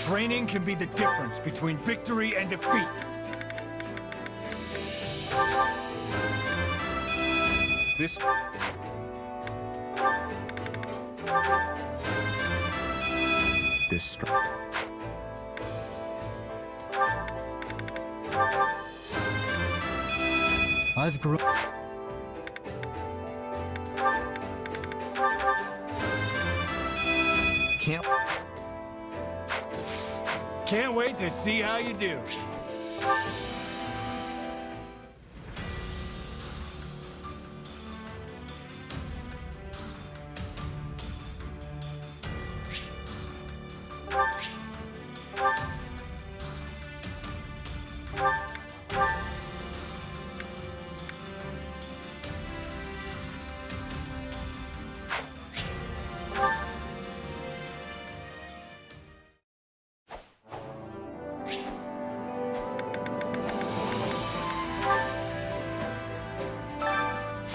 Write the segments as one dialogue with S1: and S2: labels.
S1: Training can be the difference between victory and defeat. This... I've grown... Can't wait to see how you do.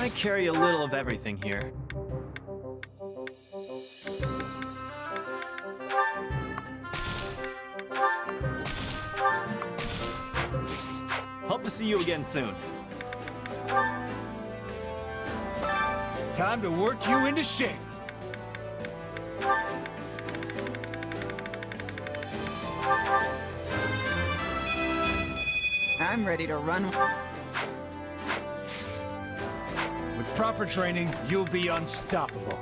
S2: I carry a little of everything here. Hope to see you again soon.
S1: Time to work you into shape.
S3: I'm ready to run.
S1: With proper training, you'll be unstoppable.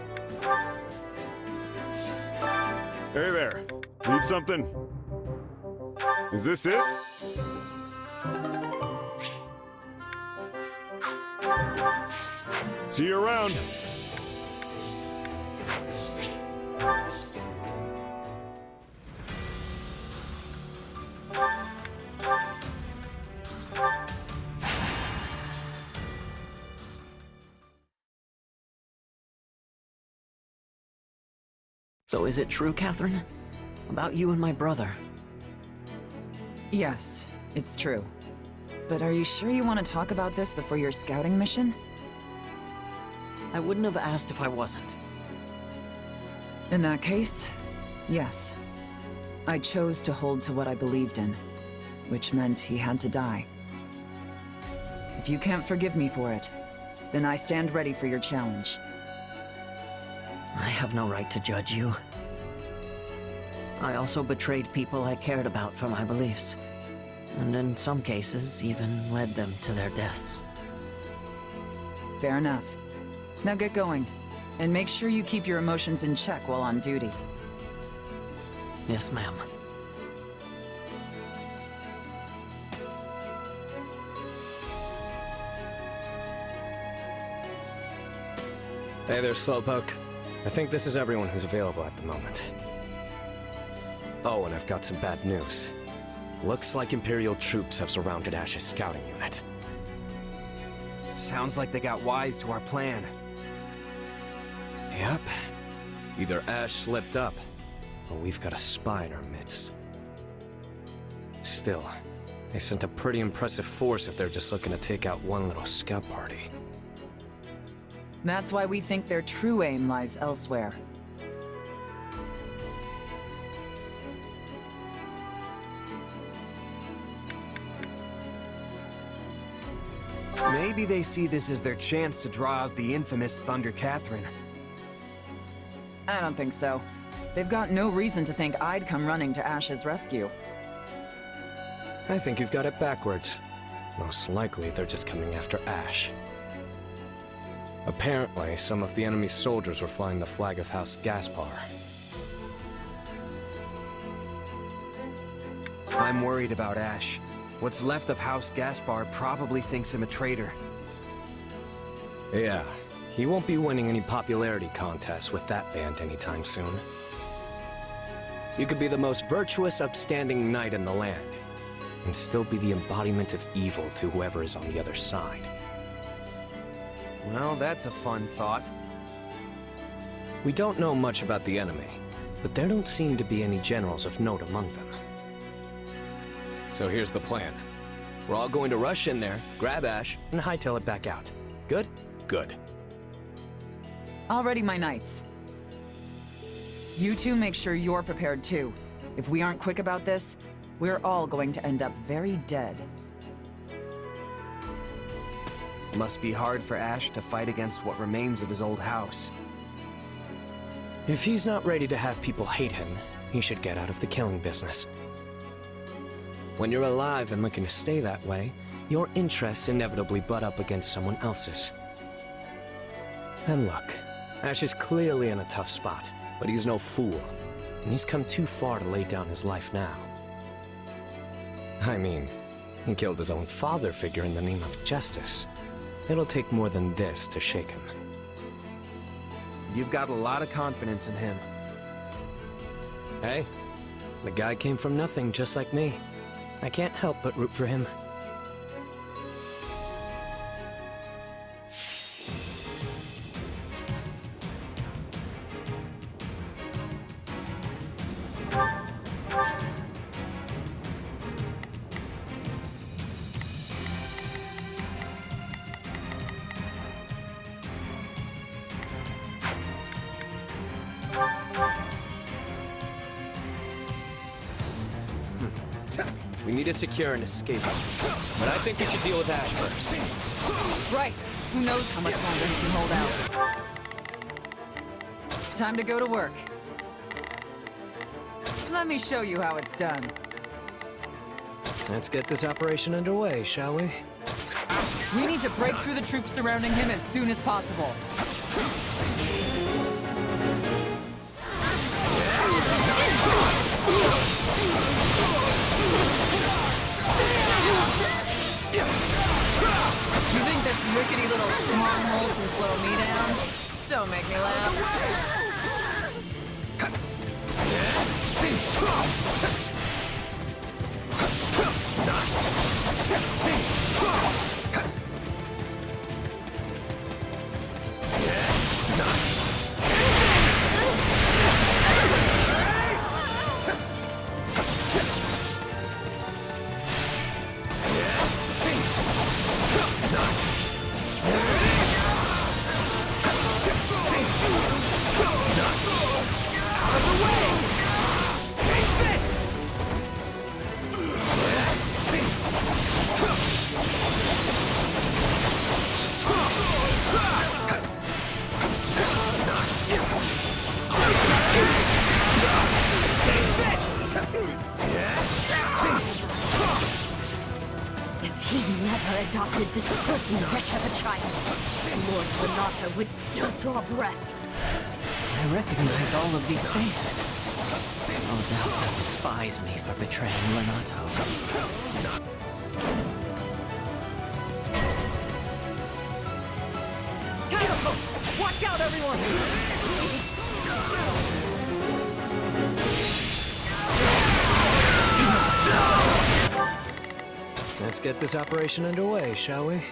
S4: Hey there. Need something? Is this it? See you around.
S5: So is it true, Catherine? About you and my brother?
S3: Yes, it's true. But are you sure you want to talk about this before your scouting mission?
S5: I wouldn't have asked if I wasn't.
S3: In that case, yes. I chose to hold to what I believed in, which meant he had to die. If you can't forgive me for it, then I stand ready for your challenge.
S5: I have no right to judge you. I also betrayed people I cared about for my beliefs, and in some cases, even led them to their deaths.
S3: Fair enough. Now get going, and make sure you keep your emotions in check while on duty.
S5: Yes, ma'am.
S6: Hey there, Slowpoke. I think this is everyone who's available at the moment. Oh, and I've got some bad news. Looks like Imperial troops have surrounded Ash's scouting unit.
S2: Sounds like they got wise to our plan.
S6: Yep. Either Ash slipped up, or we've got a spy in our midst. Still, they sent a pretty impressive force if they're just looking to take out one little scout party.
S3: That's why we think their true aim lies elsewhere.
S2: Maybe they see this as their chance to draw out the infamous Thunder Catherine.
S3: I don't think so. They've got no reason to think I'd come running to Ash's rescue.
S6: I think you've got it backwards. Most likely, they're just coming after Ash. Apparently, some of the enemy's soldiers were flying the flag of House Gaspar.
S2: I'm worried about Ash. What's left of House Gaspar probably thinks him a traitor.
S6: Yeah, he won't be winning any popularity contests with that band anytime soon. You could be the most virtuous, upstanding knight in the land, and still be the embodiment of evil to whoever is on the other side.
S2: Well, that's a fun thought.
S6: We don't know much about the enemy, but there don't seem to be any generals of note among them. So here's the plan. We're all going to rush in there, grab Ash, and hightail it back out. Good? Good.
S3: Already, my knights. You two make sure you're prepared too. If we aren't quick about this, we're all going to end up very dead.
S2: Must be hard for Ash to fight against what remains of his old house.
S6: If he's not ready to have people hate him, he should get out of the killing business. When you're alive and looking to stay that way, your interests inevitably butt up against someone else's. And look, Ash is clearly in a tough spot, but he's no fool. And he's come too far to lay down his life now. I mean, he killed his own father figure in the name of justice. It'll take more than this to shake him.
S2: You've got a lot of confidence in him.
S6: Hey, the guy came from nothing just like me. I can't help but root for him. We need to secure an escape route, but I think we should deal with Ash first.
S3: Right. Who knows how much longer he can hold out. Time to go to work. Let me show you how it's done.
S6: Let's get this operation underway, shall we?
S3: We need to break through the troops surrounding him as soon as possible. You think this rickety little stronghold can slow me down? Don't make me laugh.
S7: If he never adopted this filthy wretch of a child, Lord Renato would still draw breath.
S5: I recognize all of these faces. No doubt they'll despise me for betraying Renato.
S3: Catapults! Watch out, everyone!
S6: Let's get this operation underway, shall we?
S3: The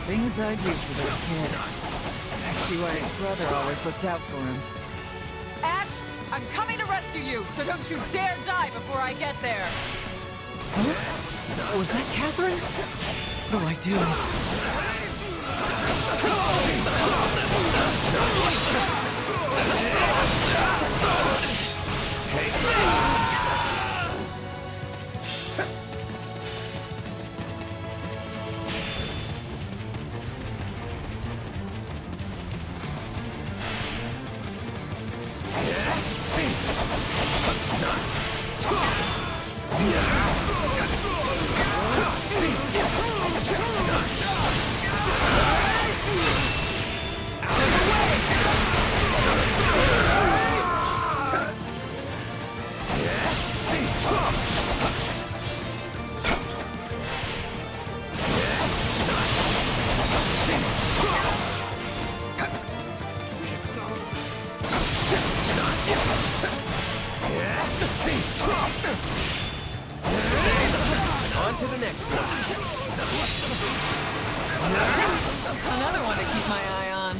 S3: things I do for this kid. I see why his brother always looked out for him. Ash, I'm coming to rescue you, so don't you dare die before I get there!
S5: Huh? Was that Catherine? What do I do?
S4: Take this!
S2: On to the next one.
S3: Another one to keep my eye on.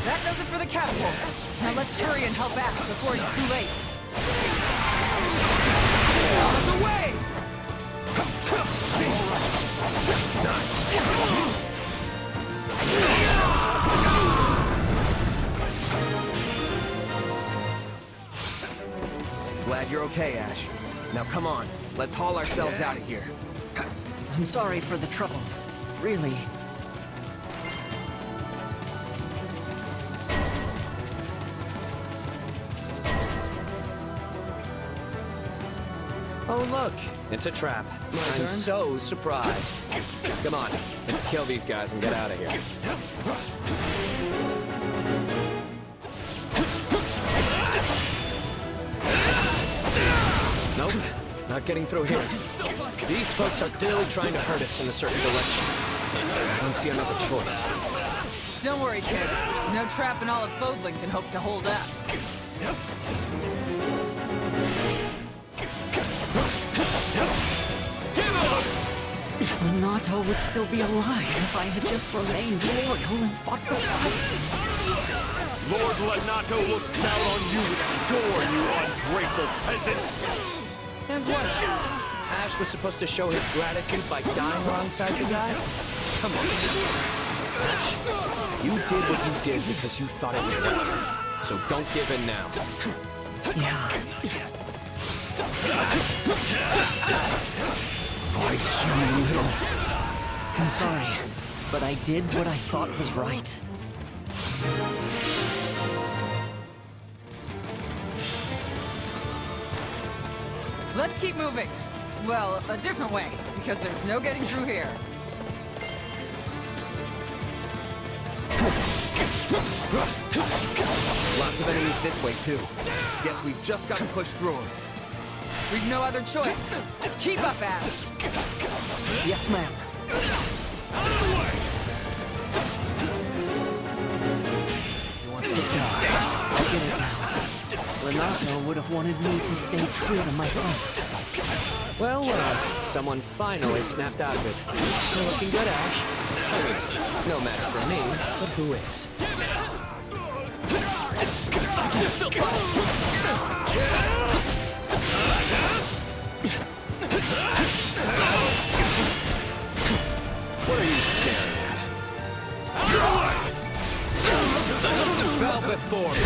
S3: That does it for the catapult. Now let's hurry and help Ash before it's too late. Out of the way!
S2: Glad you're okay, Ash. Now come on, let's haul ourselves out of here.
S5: I'm sorry for the trouble. Really.
S6: Oh, look, it's a trap. I'm so surprised. Come on, let's kill these guys and get out of here. Nope, not getting through here. These folks are clearly trying to hurt us in a certain direction. I don't see another choice.
S3: Don't worry, kid. No trap in all of Fodling can hope to hold us.
S5: Renato would still be alive if I had just remained loyal and fought beside him.
S4: Lord Renato looks down on you with scorn, you ungrateful peasant!
S6: And what? Ash was supposed to show his gratitude by dying alongside you guy? Come on. Ash, you did what you did because you thought it was right. So don't give in now.
S5: Yeah.
S6: Why, you little...
S5: I'm sorry, but I did what I thought was right.
S3: Let's keep moving. Well, a different way, because there's no getting through here.
S2: Lots of enemies this way, too. Guess we've just got to push through them.
S3: We've no other choice. Keep up, Ash.
S5: Yes, ma'am.
S6: He wants to die.
S5: I get it now. Renato would have wanted me to stay true to myself.
S6: Well, someone finally snapped out of it. You're looking good, Ash. I mean, no matter for me, but who is? What are you staring at? Bow before me.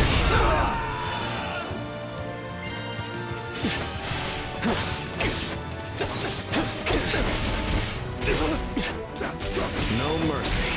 S6: No mercy.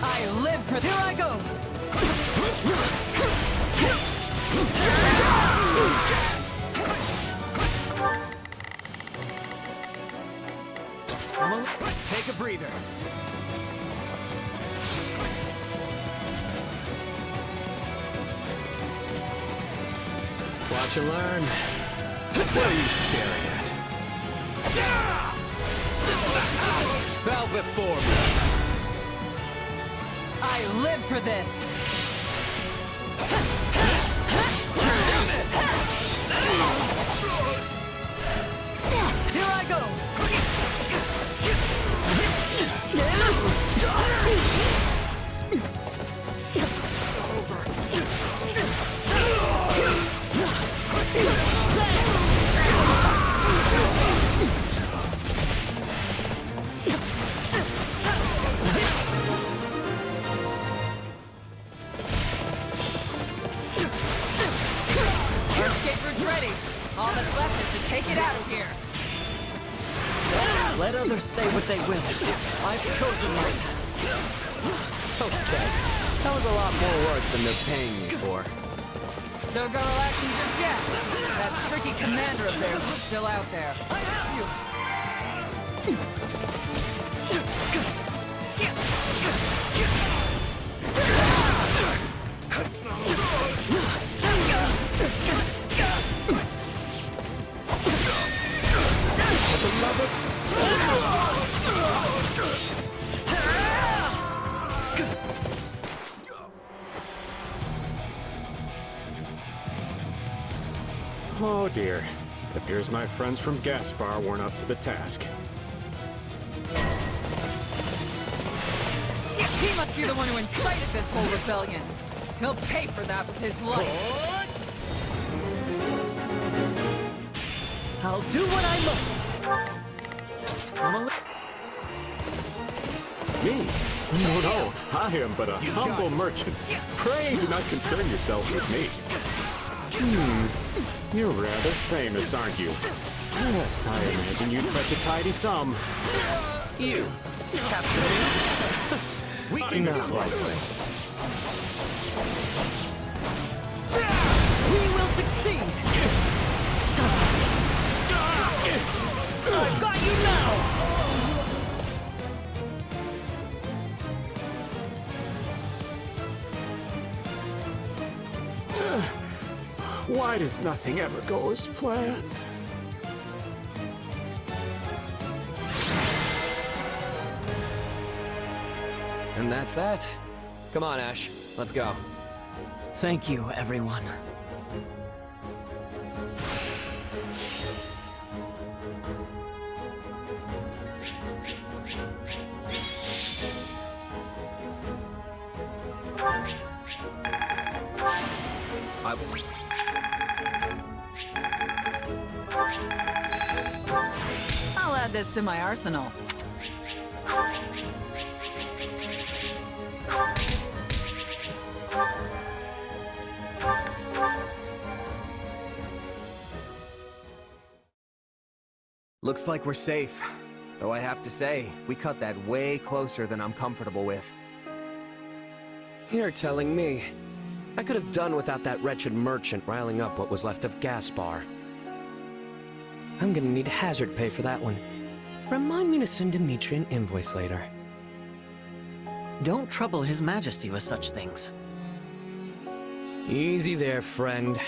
S3: I live for... Here I go!
S2: Take a breather.
S6: Watch and learn. What are you staring at? Bow before me.
S3: I live for this! Here I go! Escape route's ready. All that's left is to take it out of here.
S5: Let others say what they will. I've chosen my path.
S6: Okay. That was a lot more work than they're paying me for.
S3: Don't go relaxing just yet. That tricky commander of theirs is still out there.
S4: Oh dear. It appears my friends from Gaspar weren't up to the task.
S3: He must be the one who incited this whole rebellion. He'll pay for that with his life. I'll do what I must.
S4: Me? No, I am but a humble merchant. Pray do not concern yourself with me. You're rather famous, aren't you? Yes, I imagine you'd fetch a tidy sum.
S2: You. Capture me. We can do this.
S5: We will succeed! I've got you now!
S4: Why does nothing ever go as planned?
S6: And that's that. Come on, Ash. Let's go.
S5: Thank you, everyone.
S3: I'll add this to my arsenal.
S2: Looks like we're safe. Though I have to say, we cut that way closer than I'm comfortable with.
S6: You're telling me. I could have done without that wretched merchant riling up what was left of Gaspar. I'm gonna need hazard pay for that one. Remind me to send Dimitri an invoice later.
S5: Don't trouble His Majesty with such things.
S6: Easy there, friend.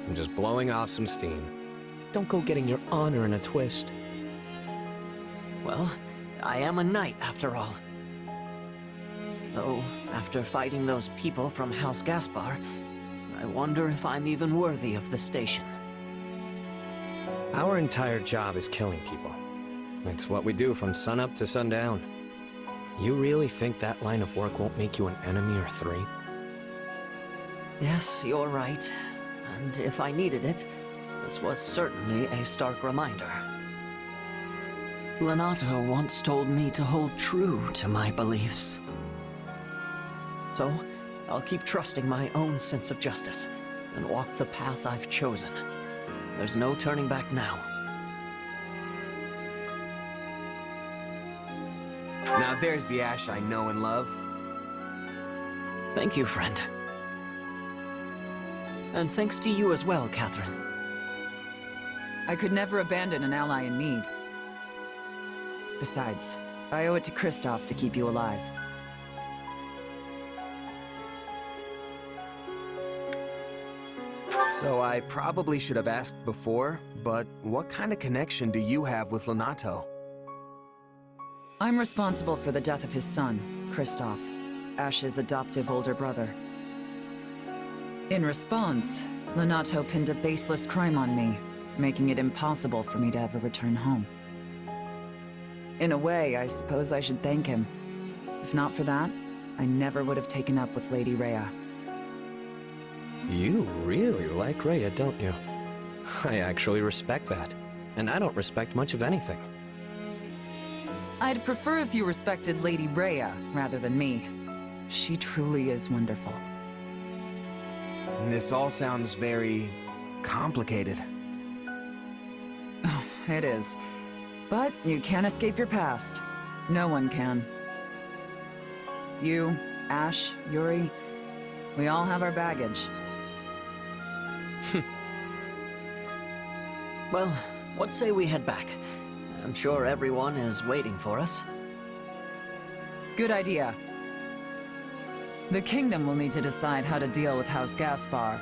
S6: I'm just blowing off some steam. Don't go getting your honor in a twist.
S5: Well, I am a knight after all. Though, after fighting those people from House Gaspar, I wonder if I'm even worthy of the station.
S6: Our entire job is killing people. It's what we do from sunup to sundown. You really think that line of work won't make you an enemy or three?
S5: Yes, you're right. And if I needed it, this was certainly a stark reminder. Lenato once told me to hold true to my beliefs. So, I'll keep trusting my own sense of justice, and walk the path I've chosen. There's no turning back now.
S2: Now there's the Ash I know and love.
S5: Thank you, friend. And thanks to you as well, Catherine.
S3: I could never abandon an ally in need. Besides, I owe it to Kristoff to keep you alive.
S2: So I probably should have asked before, but what kind of connection do you have with Lenato?
S3: I'm responsible for the death of his son, Kristoff, Ash's adoptive older brother. In response, Lenato pinned a baseless crime on me, making it impossible for me to ever return home. In a way, I suppose I should thank him. If not for that, I never would have taken up with Lady Rhea.
S6: You really like Rhea, don't you? I actually respect that. And I don't respect much of anything.
S3: I'd prefer if you respected Lady Rhea rather than me. She truly is wonderful.
S2: This all sounds very complicated.
S3: Oh, it is. But you can't escape your past. No one can. You, Ash, Yuri, we all have our baggage.
S5: Well, what say we head back? I'm sure everyone is waiting for us.
S3: Good idea. The kingdom will need to decide how to deal with House Gaspar.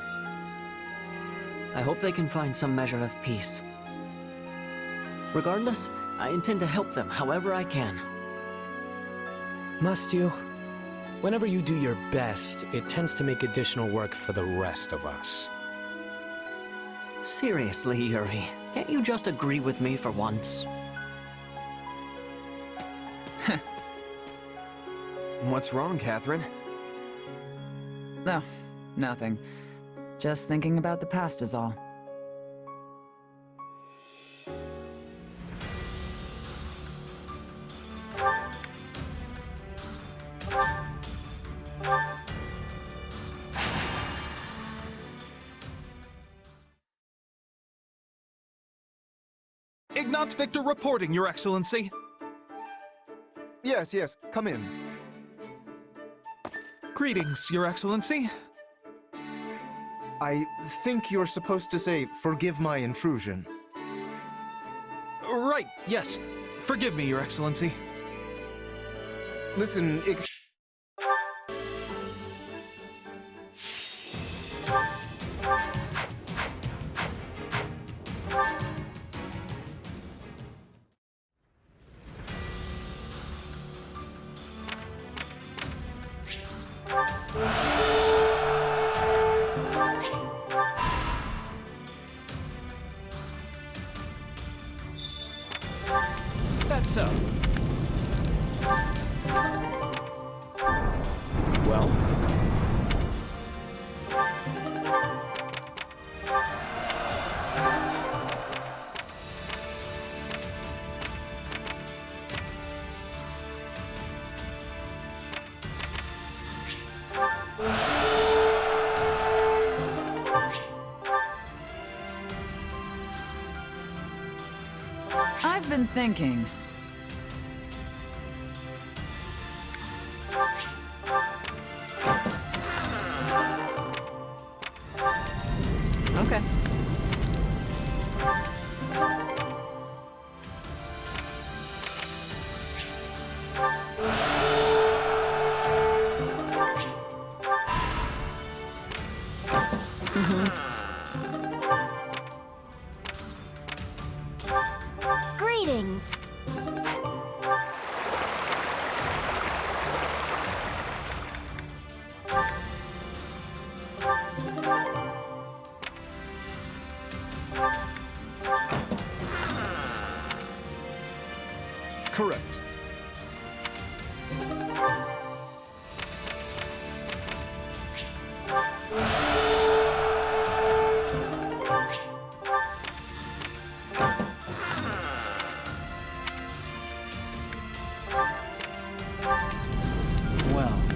S5: I hope they can find some measure of peace. Regardless, I intend to help them however I can.
S6: Must you? Whenever you do your best, it tends to make additional work for the rest of us.
S5: Seriously, Yuri, can't you just agree with me for once?
S2: What's wrong, Catherine?
S3: No, nothing. Just thinking about the past is all.
S8: Ignatz Victor reporting, Your Excellency.
S9: Yes, yes, come in.
S8: Greetings, Your Excellency.
S9: I think you're supposed to say, forgive my intrusion.
S8: Right, yes. Forgive me, Your Excellency.
S9: Listen,
S6: That's so. Well?
S3: I've been thinking. Okay.
S7: Greetings!
S9: correct.
S8: Well.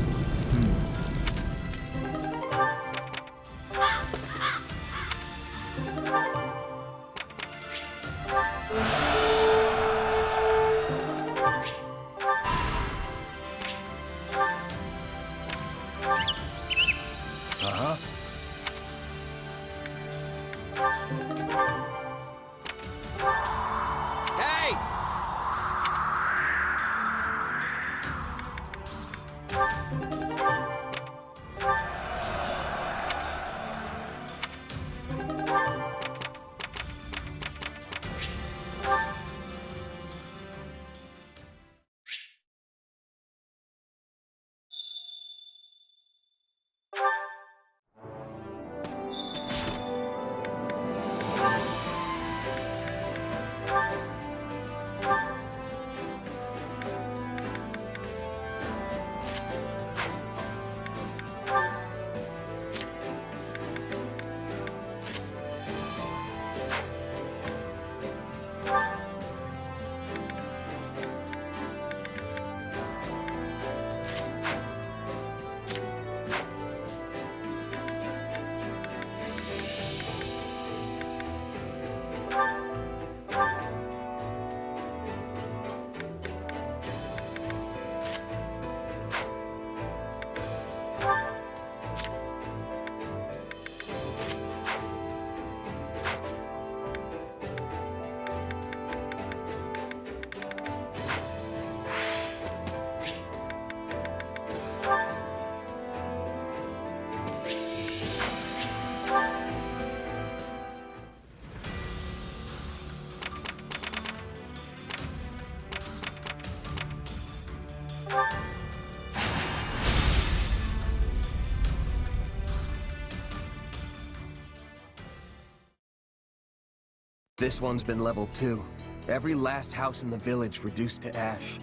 S2: This one's been leveled too. Every last house in the village reduced to ash.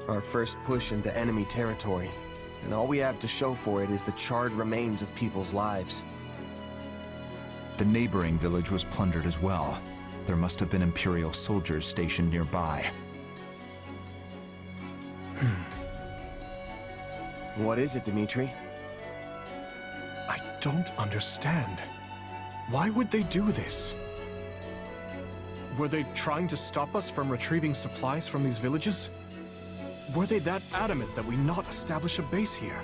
S2: Our first push into enemy territory, and all we have to show for it is the charred remains of people's lives.
S1: The neighboring village was plundered as well. There must have been Imperial soldiers stationed nearby.
S2: What is it, Dimitri?
S4: I don't understand. Why would they do this? Were they trying to stop us from retrieving supplies from these villages? Were they that adamant that we not establish a base here?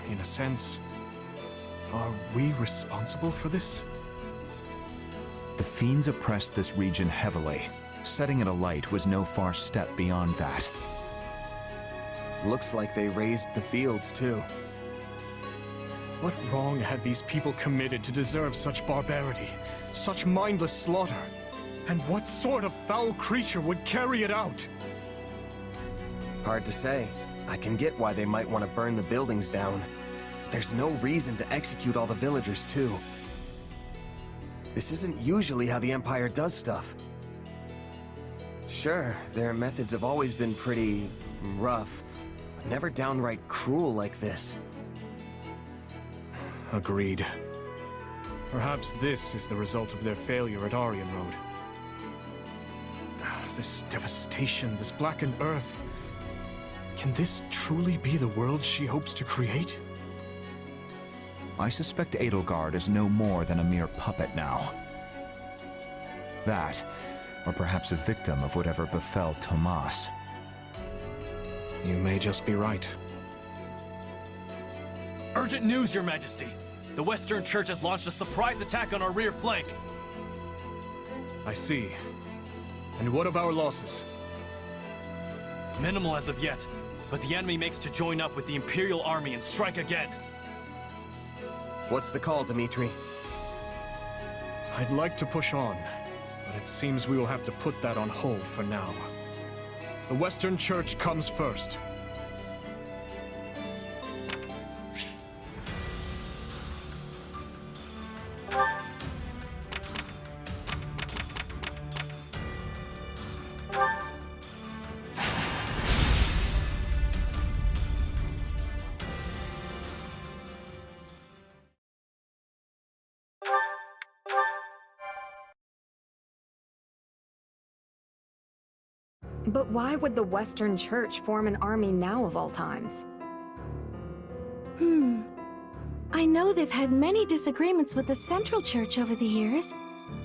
S4: In a sense, are we responsible for this?
S1: The fiends oppressed this region heavily. Setting it alight was no far step beyond that.
S2: Looks like they raised the fields too.
S4: What wrong had these people committed to deserve such barbarity, such mindless slaughter? And what sort of foul creature would carry it out?
S2: Hard to say. I can get why they might want to burn the buildings down. But there's no reason to execute all the villagers too. This isn't usually how the Empire does stuff. Sure, their methods have always been pretty rough, but never downright cruel like this.
S4: Agreed. Perhaps this is the result of their failure at Aryan Road. This devastation, this blackened earth. Can this truly be the world she hopes to create?
S1: I suspect Edelgard is no more than a mere puppet now. That, or perhaps a victim of whatever befell Tomas.
S4: You may just be right.
S10: Urgent news, Your Majesty! The Western Church has launched a surprise attack on our rear flank!
S4: I see. And what of our losses?
S10: Minimal as of yet, but the enemy makes to join up with the Imperial Army and strike again.
S2: What's the call, Dimitri?
S4: I'd like to push on, but it seems we will have to put that on hold for now. The Western Church comes first.
S11: But why would the Western Church form an army now of all times?
S12: I know they've had many disagreements with the Central Church over the years,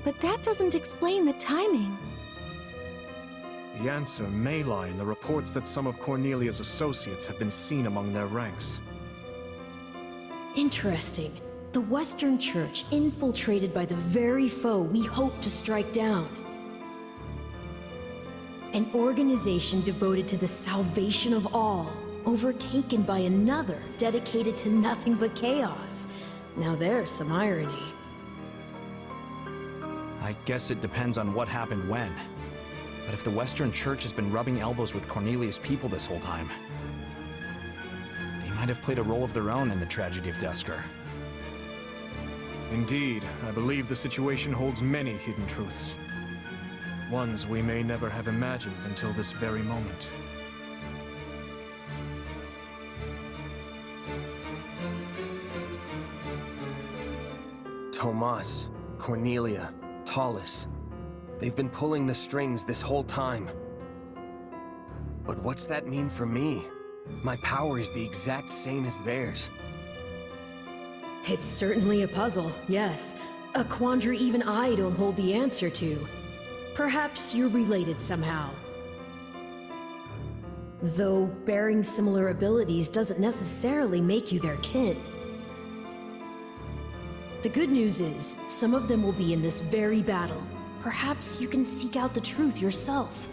S12: but that doesn't explain the timing.
S4: The answer may lie in the reports that some of Cornelia's associates have been seen among their ranks.
S13: Interesting. The Western Church infiltrated by the very foe we hope to strike down. An organization devoted to the salvation of all, overtaken by another dedicated to nothing but chaos. Now there's some irony.
S14: I guess it depends on what happened when. But if the Western Church has been rubbing elbows with Cornelia's people this whole time, they might have played a role of their own in the tragedy of Dusker.
S4: Indeed, I believe the situation holds many hidden truths. Ones we may never have imagined until this very moment.
S2: Tomas, Cornelia, Tallis. They've been pulling the strings this whole time. But what's that mean for me? My power is the exact same as theirs.
S13: It's certainly a puzzle, yes. A quandary even I don't hold the answer to. Perhaps you're related somehow. Though bearing similar abilities doesn't necessarily make you their kin. The good news is, some of them will be in this very battle. Perhaps you can seek out the truth yourself.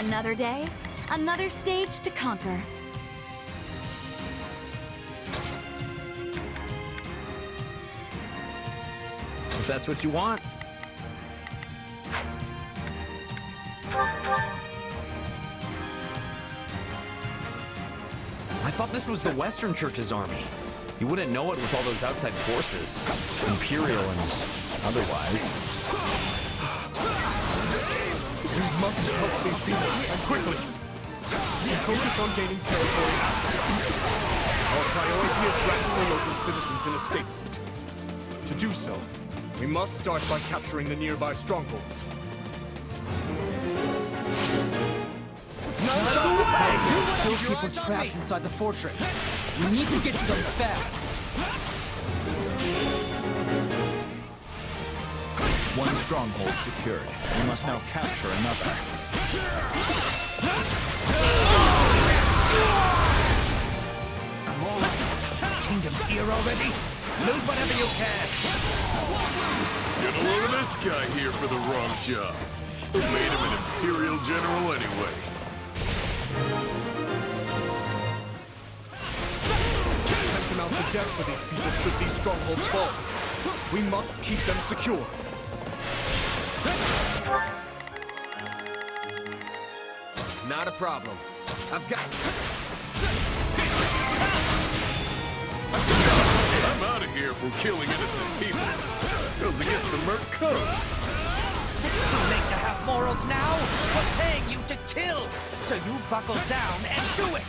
S7: Another day, another stage to conquer.
S14: If that's what you want. I thought this was the Western Church's army. You wouldn't know it with all those outside forces. Imperial and otherwise.
S4: We must help these people, and quickly. We focus on gaining territory. Our priority is granting the local citizens an escape route. To do so, we must start by capturing the nearby strongholds.
S15: There's still people trapped inside the fortress. We need to get to them fast.
S1: One stronghold secured. We must now capture another.
S15: I'm all right. Kingdom's here already. Loot whatever you can.
S16: Get a load of this guy here for the wrong job. Who made him an Imperial general anyway?
S4: It's tantamount to death for these people should these strongholds fall. We must keep them secure.
S2: Not a problem. I've got...
S16: I'm out of here for killing innocent people. Goes against the Merc Code.
S15: It's too late to have morals now. We're paying you to kill. So you buckle down and do it.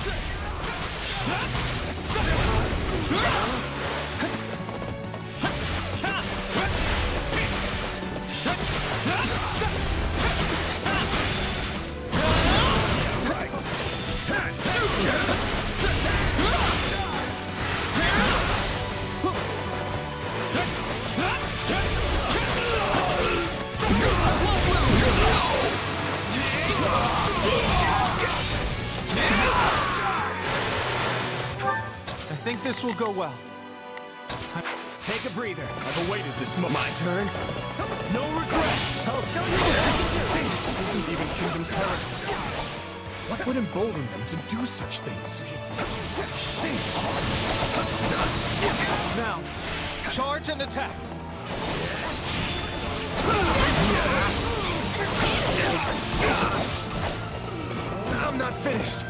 S8: I think this will go well.
S4: Take a breather. I've awaited this moment.
S2: My turn?
S4: No regrets! I'll show you what I can do! This isn't even Kingdom territory. What would embolden them to do such things?
S8: Now, charge and attack.
S2: I'm not finished.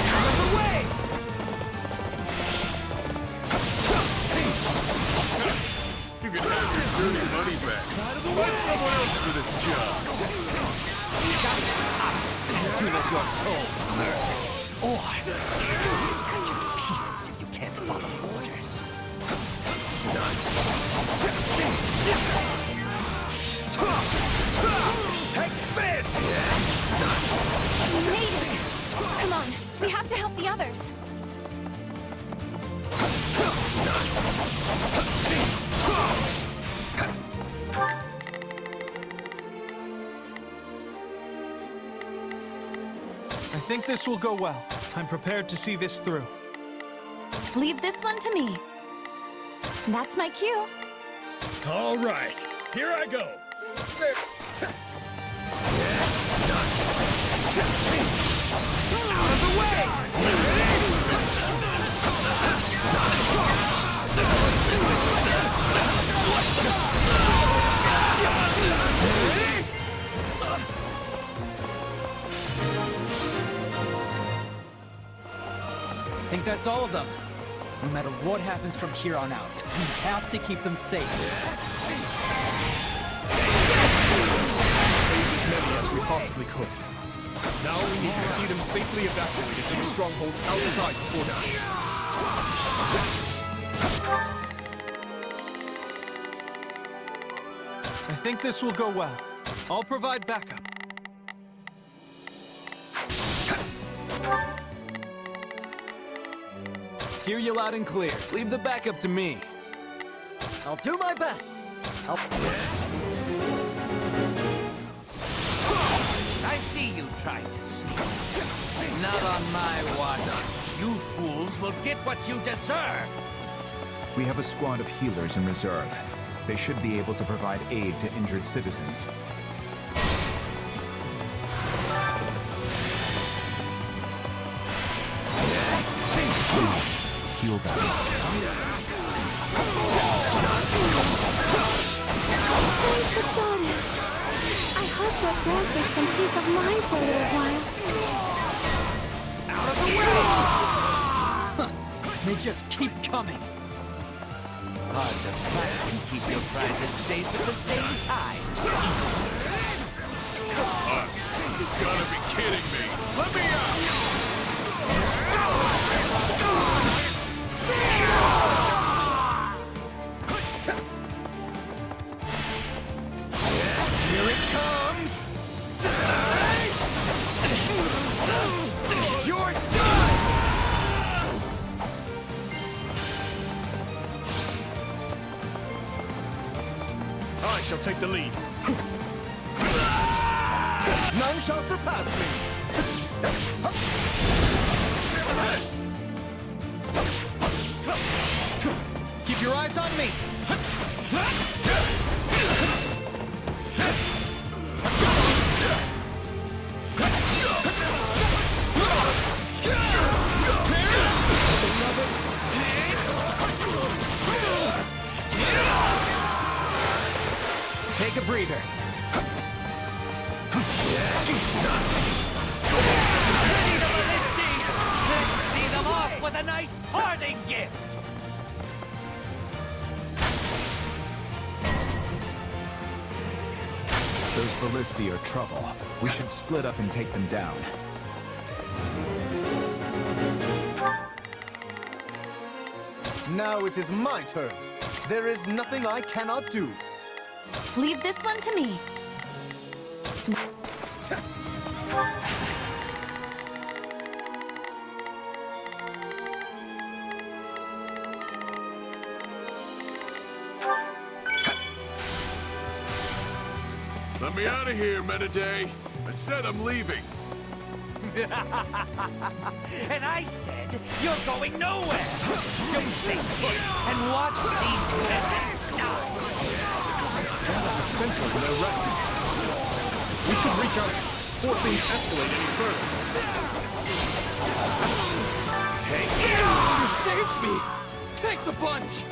S15: Out of the way!
S16: You can have your dirty money back. Find someone else for this job.
S15: Do as you're told, or I'll cut you to pieces if you can't follow orders.
S4: Take this!
S11: We made it! Come on, we have to help the others.
S8: I think this will go well. I'm prepared to see this through.
S7: Leave this one to me. That's my cue.
S10: All right, here I go.
S15: Out of the way! I think that's all of them. No matter what happens from here on out, we have to keep them safe.
S4: Save as many as we possibly could. Now we need to see them safely evacuated to the strongholds outside the fortress.
S8: I think this will go well. I'll provide backup.
S6: Hear you loud and clear. Leave the backup to me.
S15: I'll do my best. I see you trying to sneak. Not on my watch. You fools will get what you deserve.
S1: We have a squad of healers in reserve. They should be able to provide aid to injured citizens. Please, heal them.
S12: Thank the goddess. I hope that grants us some peace of mind for a little while.
S15: Out of the way! They just keep coming. Hard to fight and keep your prizes safe at the same time.
S16: You gotta be kidding me! Let me out!
S15: Here it comes! You're done!
S4: I shall take the lead.
S9: None shall surpass me!
S15: Keep your eyes on me!
S2: Take a breather.
S15: Ready to ballistic! Let's see them off with a nice parting gift!
S1: Those ballistae are trouble. We should split up and take them down.
S9: Now it is my turn. There is nothing I cannot do.
S7: Leave this one to me.
S16: Let me out of here, Mediday. I said I'm leaving.
S15: And I said, you're going nowhere! Don't stay here and watch these peasants die!
S4: Stand at the center of their ranks. We should reach out before things escalate any further.
S15: Take it! You saved me! Thanks a bunch!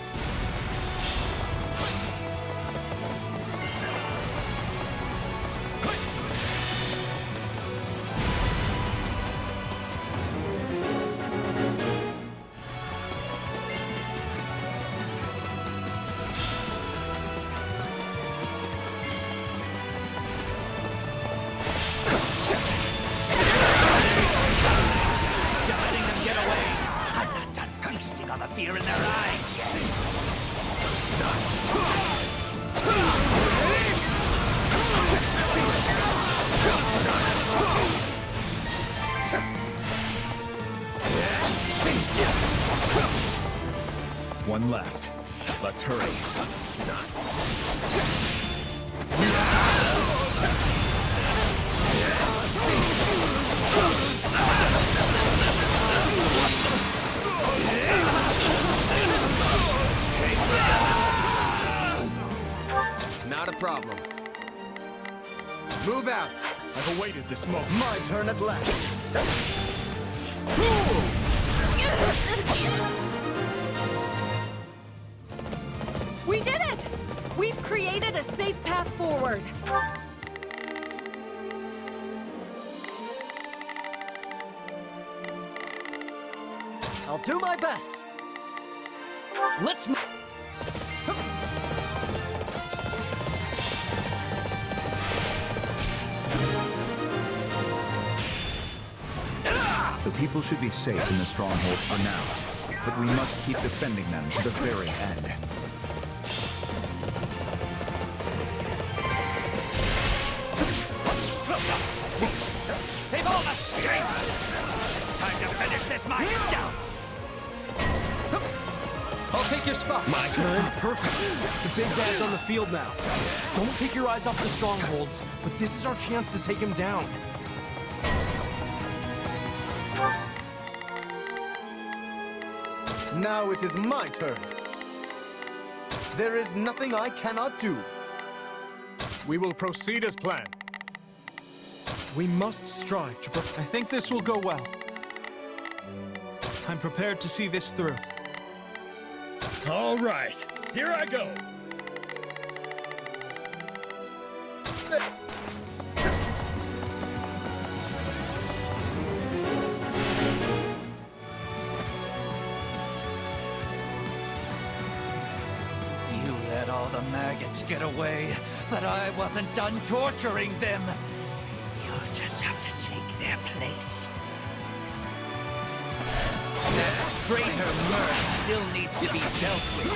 S15: On the fear in their eyes yet.
S1: One left. Let's hurry.
S2: Not a problem. Move out!
S4: I've awaited this moment.
S9: My turn at last.
S11: We did it! We've created a safe path forward.
S15: I'll do my best. Let's move.
S1: The people should be safe in the stronghold for now, but we must keep defending them to the very end.
S15: They've all escaped! It's time to finish this myself! I'll take your spot.
S6: My turn? Perfect. The big bad's on the field now. Don't take your eyes off the strongholds, but this is our chance to take him down.
S9: Now it is my turn. There is nothing I cannot do.
S4: We will proceed as planned. We must strive to
S8: I think this will go well. I'm prepared to see this through.
S17: All right, here I go.
S15: You let all the maggots get away, but I wasn't done torturing them. You'll just have to take their place. That traitor Myron still needs to be dealt with.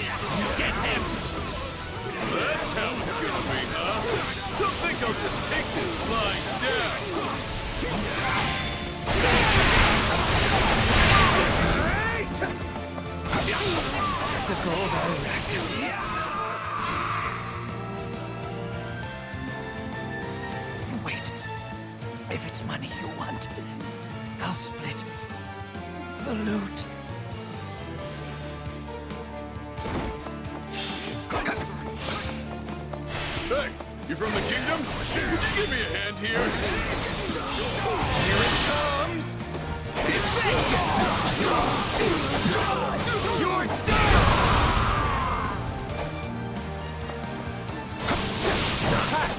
S15: Get him!
S16: That's how it's gonna be, huh? Don't think I'll just take this lying down.
S15: The gold I wrecked. Wait. If it's money you want, I'll split the loot.
S16: Hey, you from the kingdom? Could you give me a hand here?
S15: Here it comes! Take this! You're done!
S8: Attack!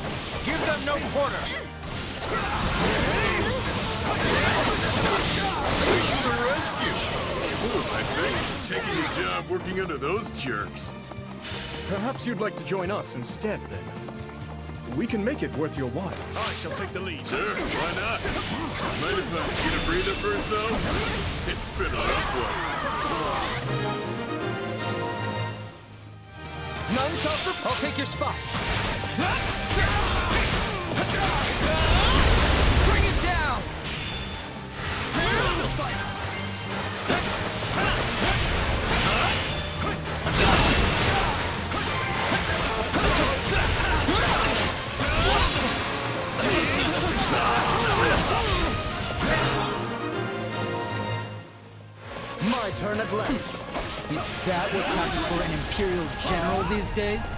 S8: Give them no quarter!
S16: Thanks for the rescue! Oh, I bet you're taking a job working under those jerks.
S4: Perhaps you'd like to join us instead, then. We can make it worth your while.
S17: I shall take the lead.
S16: Sure, why not? Mind if I get a breather first, though? It's been a rough one.
S15: None shall survive. I'll take your spot. Bring it down! Still fight.
S9: My turn at last.
S18: Is that what passes for an Imperial General these days?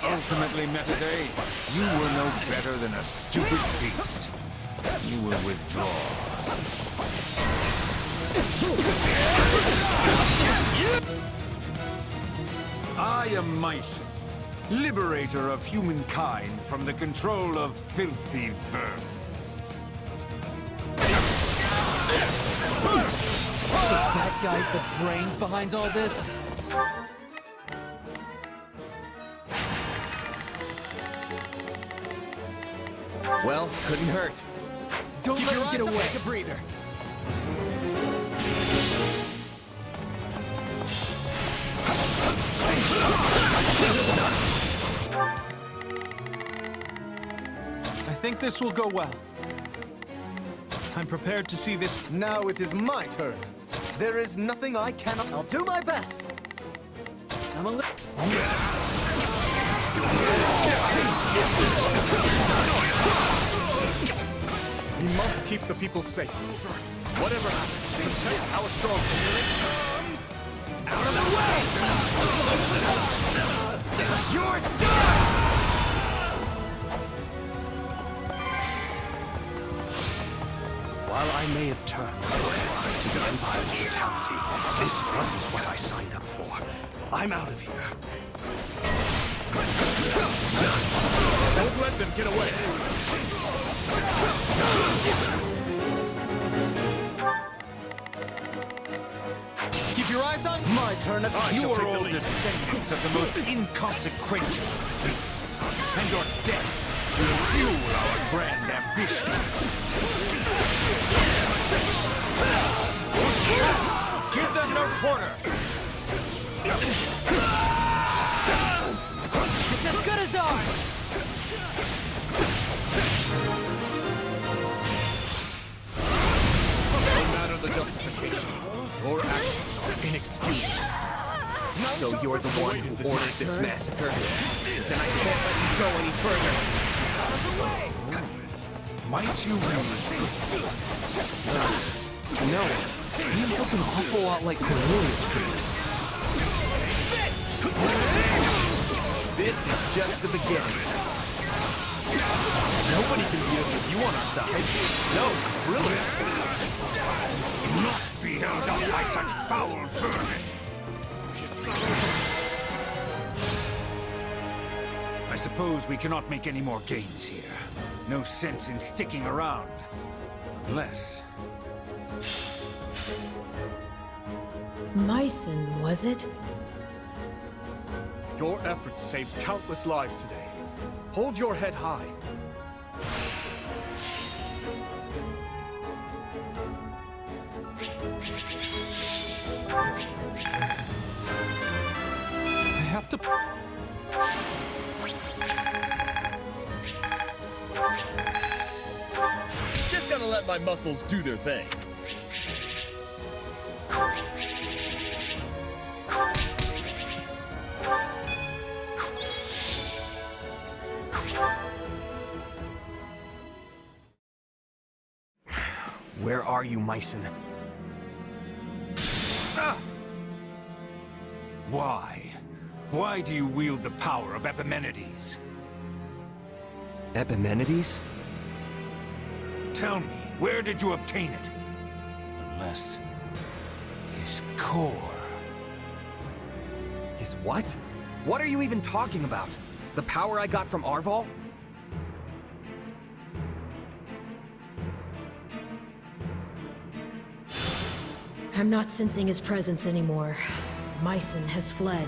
S1: Ultimately, Metaday, you were no better than a stupid beast. You will withdraw. I am Myron, liberator of humankind from the control of filthy vermin.
S18: So that guy's the brains behind all this?
S2: Well, couldn't hurt.
S18: Don't let him get away.
S2: Take a breather.
S8: I think this will go well. I'm prepared to see this.
S9: Now it is my turn. There is nothing I cannot.
S18: I'll do my best. I'm a
S4: We must keep the people safe. Whatever happens, protect our stronghold.
S15: Here it comes! Out of the way! You're done!
S14: While I may have turned my eye to the Empire's brutality, this wasn't what I signed up for. I'm out of here.
S4: Don't let them get away.
S15: Keep your eyes on
S9: my turn at
S1: You are all descendants of the most inconsequential beasts, and your deaths will fuel our grand ambition. Give them no quarter!
S15: It's as good as ours!
S4: No matter the justification, your actions are inexcusable.
S2: So you're the one who ordered this massacre? Then I can't let you go any further.
S1: Might you read?
S14: No, he's looking an awful lot like Cornelius creeps.
S2: just the beginning.
S10: Nobody can beat us with you on our side. No, really.
S17: Not be held up by such foul vermin!
S1: I suppose we cannot make any more gains here. No sense in sticking around. Unless...
S13: Myson, was it?
S4: Your efforts saved countless lives today. Hold your head high.
S8: I have to...
S17: Just gotta let my muscles do their thing.
S2: Where are you, Myson?
S1: Why? Why do you wield the power of Epimenides?
S2: Epimenides?
S1: Tell me, where did you obtain it? Unless... his core...
S2: His what? What are you even talking about? The power I got from Arval?
S13: I'm not sensing his presence anymore. Myson has fled.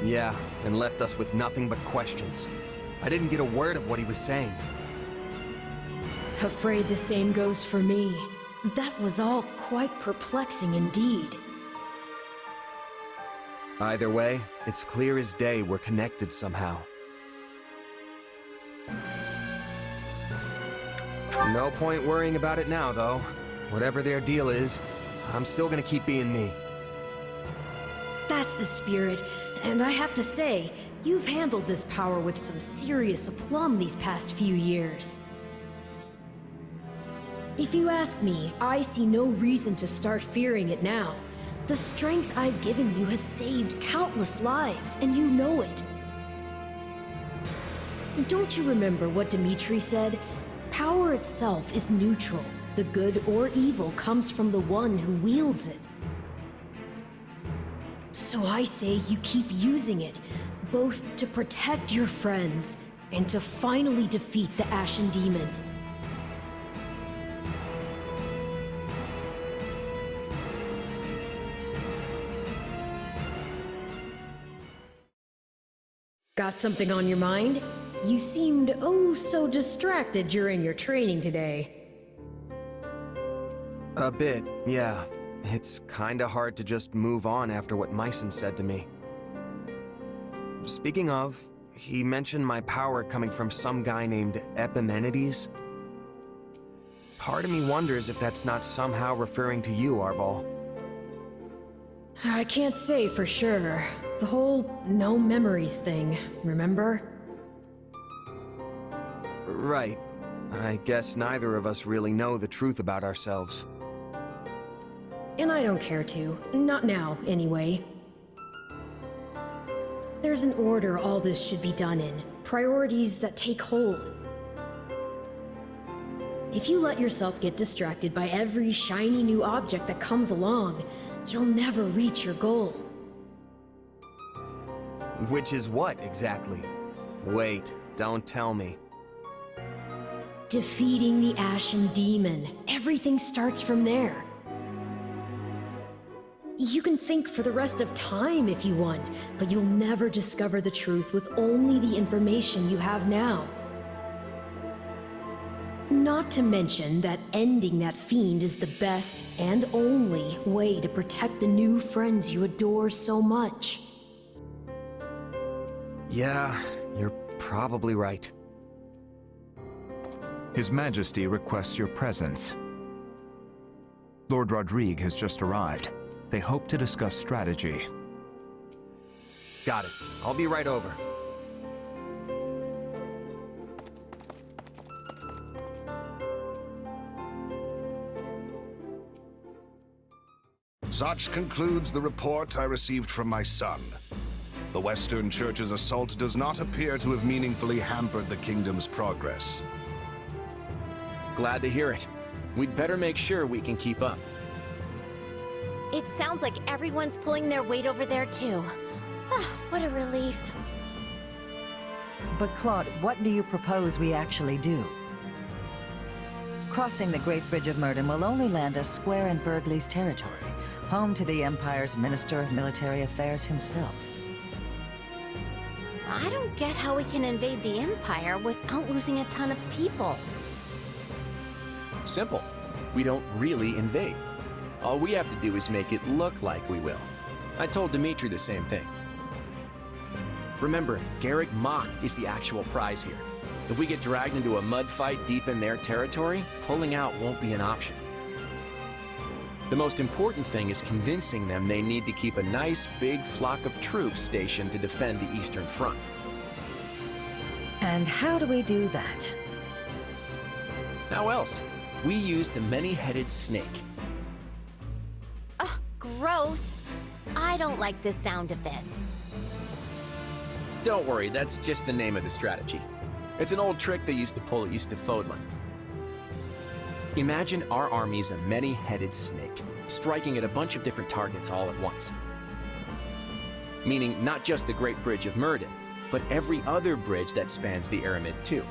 S2: Yeah, and left us with nothing but questions. I didn't get a word of what he was saying.
S13: Afraid the same goes for me. That was all quite perplexing indeed.
S2: Either way, it's clear as day we're connected somehow. No point worrying about it now, though. Whatever their deal is, I'm still gonna keep being me.
S13: That's the spirit, and I have to say, you've handled this power with some serious aplomb these past few years. If you ask me, I see no reason to start fearing it now. The strength I've given you has saved countless lives, and you know it. Don't you remember what Dimitri said? Power itself is neutral. The good or evil comes from the one who wields it. So I say you keep using it, both to protect your friends and to finally defeat the Ashen Demon. Got something on your mind? You seemed oh so distracted during your training today.
S2: A bit, yeah. It's kinda hard to just move on after what Myson said to me. Speaking of, he mentioned my power coming from some guy named Epimenides. Part of me wonders if that's not somehow referring to you, Arval.
S13: I can't say for sure. The whole no memories thing, remember?
S2: Right. I guess neither of us really know the truth about ourselves.
S13: And I don't care to. Not now, anyway. There's an order all this should be done in. Priorities that take hold. If you let yourself get distracted by every shiny new object that comes along, you'll never reach your goal.
S2: Which is what, exactly? Wait, don't tell me.
S13: Defeating the Ashen Demon. Everything starts from there. You can think for the rest of time if you want, but you'll never discover the truth with only the information you have now. Not to mention that ending that fiend is the best and only way to protect the new friends you adore so much.
S2: Yeah, you're probably right.
S1: His Majesty requests your presence. Lord Rodrigue has just arrived. They hope to discuss strategy.
S2: Got it. I'll be right over.
S19: Such concludes the report I received from my son. The Western Church's assault does not appear to have meaningfully hampered the kingdom's progress.
S6: Glad to hear it. We'd better make sure we can keep up.
S7: It sounds like everyone's pulling their weight over there too. What a relief.
S20: But Claude, what do you propose we actually do? Crossing the Great Bridge of Myron will only land us square in Burgley's territory, home to the Empire's Minister of Military Affairs himself.
S7: I don't get how we can invade the Empire without losing a ton of people.
S6: Simple. We don't really invade. All we have to do is make it look like we will. I told Dimitri the same thing. Remember, Garrick Mach is the actual prize here. If we get dragged into a mud fight deep in their territory, pulling out won't be an option. The most important thing is convincing them they need to keep a nice big flock of troops stationed to defend the Eastern Front.
S20: And how do we do that?
S6: How else? We use the many-headed snake.
S7: Ugh, gross. I don't like the sound of this.
S6: Don't worry, that's just the name of the strategy. It's an old trick they used to pull east of Fodlan. Imagine our army's a many-headed snake, striking at a bunch of different targets all at once. Meaning not just the Great Bridge of Myron, but every other bridge that spans the Aramid too.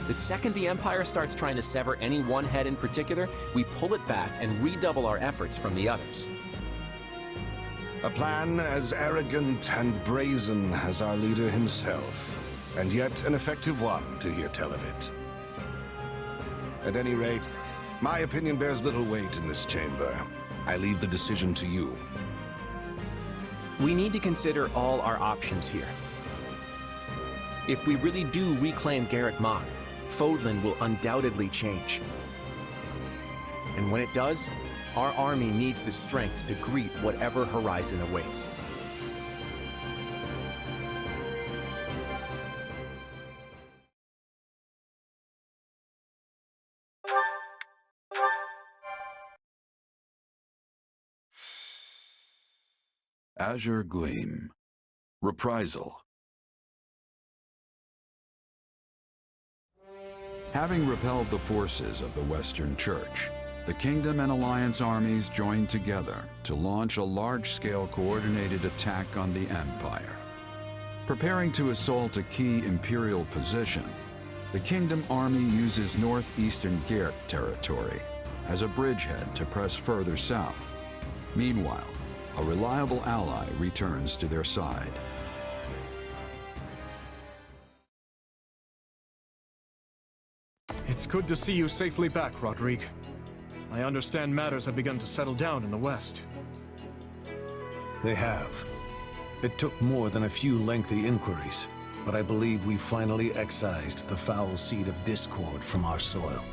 S6: The second the Empire starts trying to sever any one head in particular, we pull it back and redouble our efforts from the others.
S19: A plan as arrogant and brazen as our leader himself, and yet an effective one to hear tell of it. At any rate, my opinion bears little weight in this chamber. I leave the decision to you.
S6: We need to consider all our options here. If we really do reclaim Garrick Mach, Fodlan will undoubtedly change. And when it does, our army needs the strength to greet whatever horizon awaits.
S21: Azure Gleam. Reprisal. Having repelled the forces of the Western Church, the Kingdom and Alliance armies joined together to launch a large-scale coordinated attack on the Empire. Preparing to assault a key Imperial position, the Kingdom army uses northeastern Garrick territory as a bridgehead to press further south. Meanwhile, a reliable ally returns to their side.
S4: It's good to see you safely back, Rodrigue. I understand matters have begun to settle down in the West.
S9: They have. It took more than a few lengthy inquiries, but I believe we finally excised the foul seed of discord from our soil.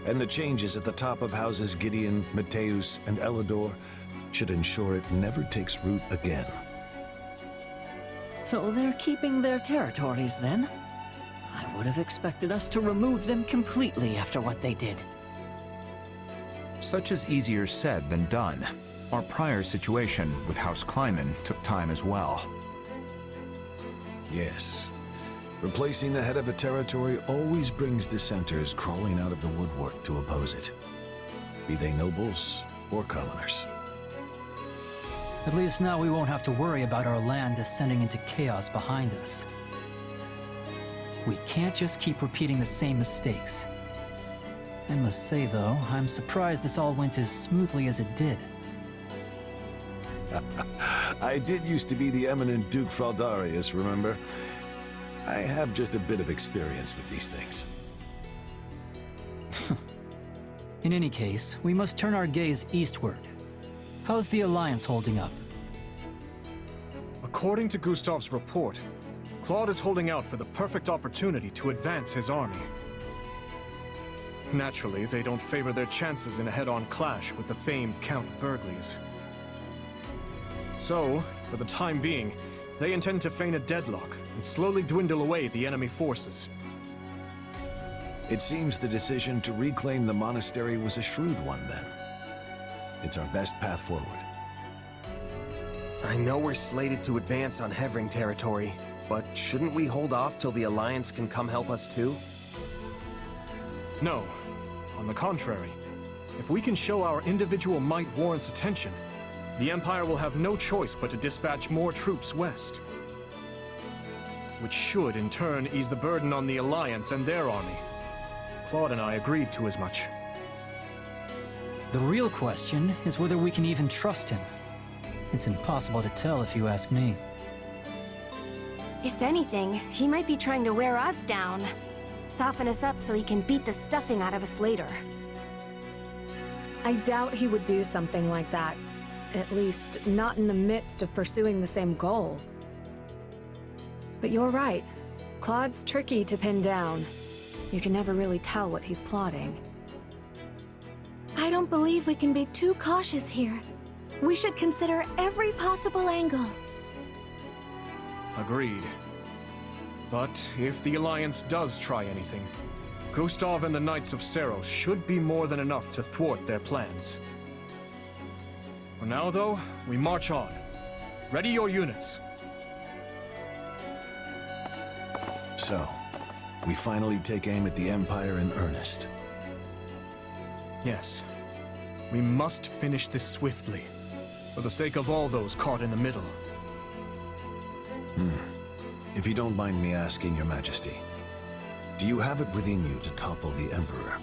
S9: And the changes at the top of houses Gideon, Mateus, and Elidor should ensure it never takes root again.
S5: So they're keeping their territories then? I would have expected us to remove them completely after what they did.
S1: Such is easier said than done. Our prior situation with House Kleiman took time as well.
S9: Yes. Replacing the head of a territory always brings dissenters crawling out of the woodwork to oppose it, be they nobles or commoners.
S18: At least now we won't have to worry about our land descending into chaos behind us. We can't just keep repeating the same mistakes. I must say, though, I'm surprised this all went as smoothly as it did.
S9: I did used to be the eminent Duke Fraldarius, remember? I have just a bit of experience with these things.
S18: In any case, we must turn our gaze eastward. How's the Alliance holding up?
S4: According to Gustav's report, Claude is holding out for the perfect opportunity to advance his army. Naturally, they don't favor their chances in a head-on clash with the famed Count Burgleys. So, for the time being, they intend to feign a deadlock and slowly dwindle away the enemy forces.
S9: It seems the decision to reclaim the monastery was a shrewd one, then. It's our best path forward.
S2: I know we're slated to advance on Hevring territory, but shouldn't we hold off till the Alliance can come help us too?
S4: No. On the contrary, if we can show our individual might warrants attention, the Empire will have no choice but to dispatch more troops west. Which should, in turn, ease the burden on the Alliance and their army. Claude and I agreed to as much.
S18: The real question is whether we can even trust him. It's impossible to tell if you ask me.
S7: If anything, he might be trying to wear us down. Soften us up so he can beat the stuffing out of us later.
S11: I doubt he would do something like that. At least, not in the midst of pursuing the same goal. But you're right. Claude's tricky to pin down. You can never really tell what he's plotting.
S12: I don't believe we can be too cautious here. We should consider every possible angle.
S4: Agreed. But if the Alliance does try anything, Gustav and the Knights of Seros should be more than enough to thwart their plans. For now, though, we march on. Ready your units.
S9: So, we finally take aim at the Empire in earnest.
S4: Yes. We must finish this swiftly, for the sake of all those caught in the middle.
S9: If you don't mind me asking, Your Majesty, do you have it within you to topple the Emperor?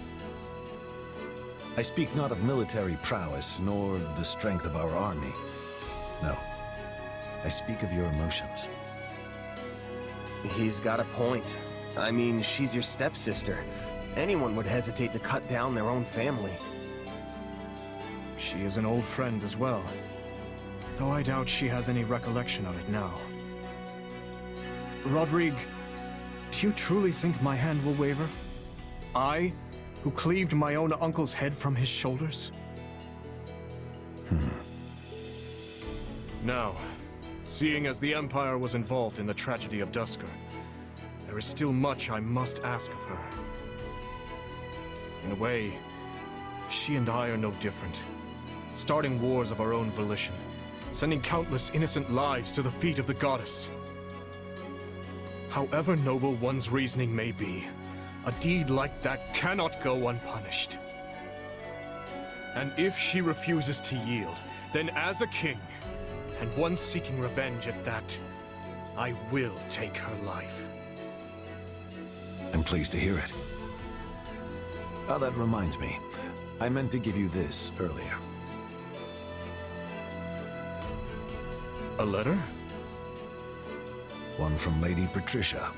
S9: I speak not of military prowess, nor the strength of our army. No. I speak of your emotions.
S2: He's got a point. I mean, she's your stepsister. Anyone would hesitate to cut down their own family.
S4: She is an old friend as well, though I doubt she has any recollection of it now. Rodrigue, do you truly think my hand will waver? I, who cleaved my own uncle's head from his shoulders? Now, seeing as the Empire was involved in the tragedy of Duscur, there is still much I must ask of her. In a way, she and I are no different. Starting wars of our own volition, sending countless innocent lives to the feet of the goddess. However noble one's reasoning may be, a deed like that cannot go unpunished. And if she refuses to yield, then as a king, and one seeking revenge at that, I will take her life.
S9: I'm pleased to hear it. Ah, that reminds me. I meant to give you this earlier.
S4: A letter?
S9: One from Lady Patricia.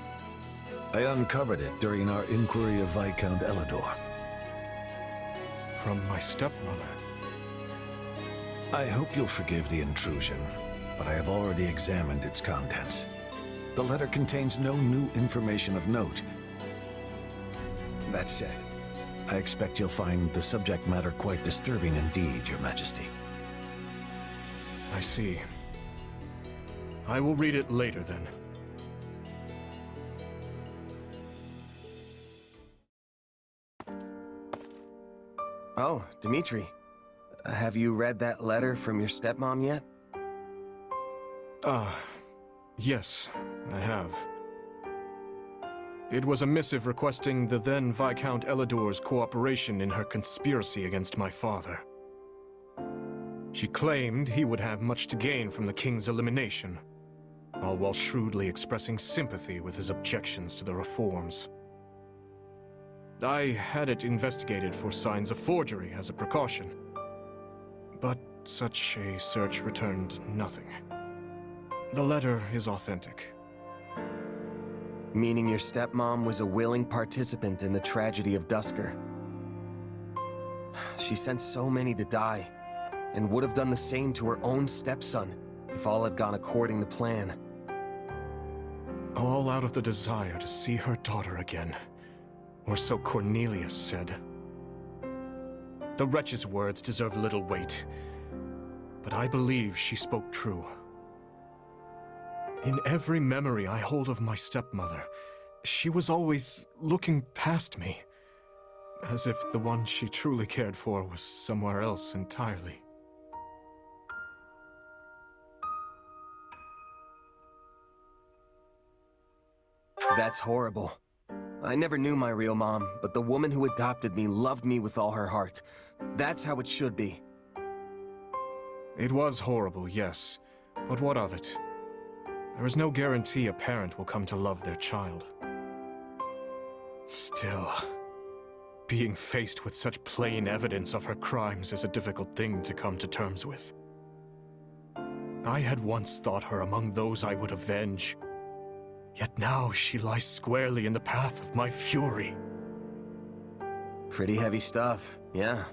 S9: I uncovered it during our inquiry of Viscount Elidor.
S4: From my stepmother.
S9: I hope you'll forgive the intrusion, but I have already examined its contents. The letter contains no new information of note. That said, I expect you'll find the subject matter quite disturbing indeed, Your Majesty.
S4: I see. I will read it later, then.
S2: Oh, Dimitri. Have you read that letter from your stepmom yet?
S4: Yes, I have. It was a missive requesting the then Viscount Elidor's cooperation in her conspiracy against my father. She claimed he would have much to gain from the king's elimination, all while shrewdly expressing sympathy with his objections to the reforms. I had it investigated for signs of forgery as a precaution, but such a search returned nothing. The letter is authentic.
S2: Meaning your stepmom was a willing participant in the tragedy of Duscur. She sent so many to die, and would have done the same to her own stepson if all had gone according to plan.
S4: All out of the desire to see her daughter again, or so Cornelius said. The wretch's words deserve little weight, but I believe she spoke true. In every memory I hold of my stepmother, she was always looking past me, as if the one she truly cared for was somewhere else entirely.
S2: That's horrible. I never knew my real mom, but the woman who adopted me loved me with all her heart. That's how it should be.
S4: It was horrible, yes. But what of it? There is no guarantee a parent will come to love their child. Still, being faced with such plain evidence of her crimes is a difficult thing to come to terms with. I had once thought her among those I would avenge. Yet now she lies squarely in the path of my fury.
S2: Pretty heavy stuff, yeah.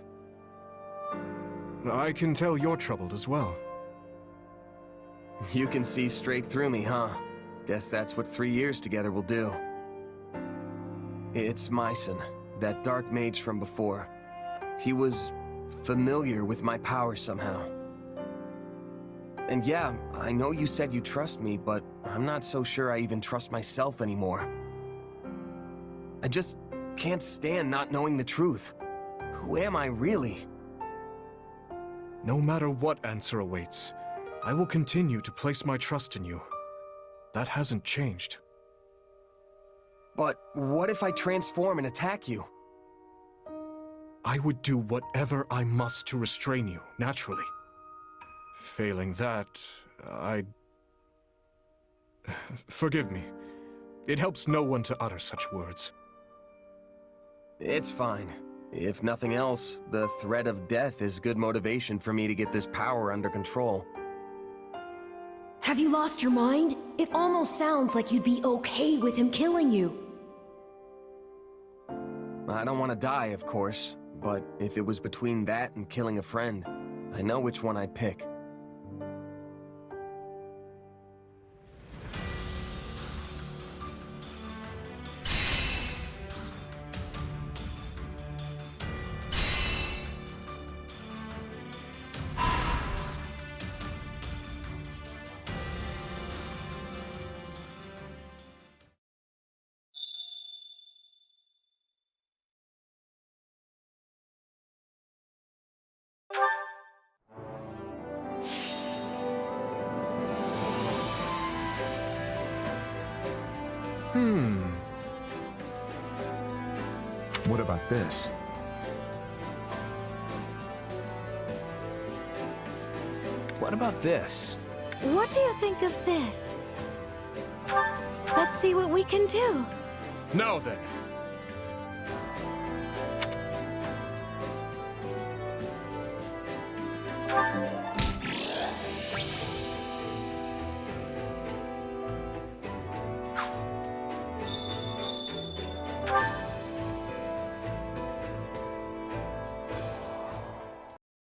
S4: I can tell you're troubled as well.
S2: You can see straight through me, huh? Guess that's what 3 years together will do. It's Myron, that dark mage from before. He was familiar with my power somehow. And yeah, I know you said you trust me, but I'm not so sure I even trust myself anymore. I just can't stand not knowing the truth. Who am I really?
S4: No matter what answer awaits, I will continue to place my trust in you. That hasn't changed.
S2: But what if I transform and attack you?
S4: I would do whatever I must to restrain you, naturally. Failing that, I'd... Forgive me. It helps no one to utter such words.
S2: It's fine. If nothing else, the threat of death is good motivation for me to get this power under control.
S13: Have you lost your mind? It almost sounds like you'd be okay with him killing you.
S2: I don't want to die, of course, but if it was between that and killing a friend, I know which one I'd pick.
S1: What about this?
S6: What about this?
S12: What do you think of this? Let's see what we can do.
S4: Now then.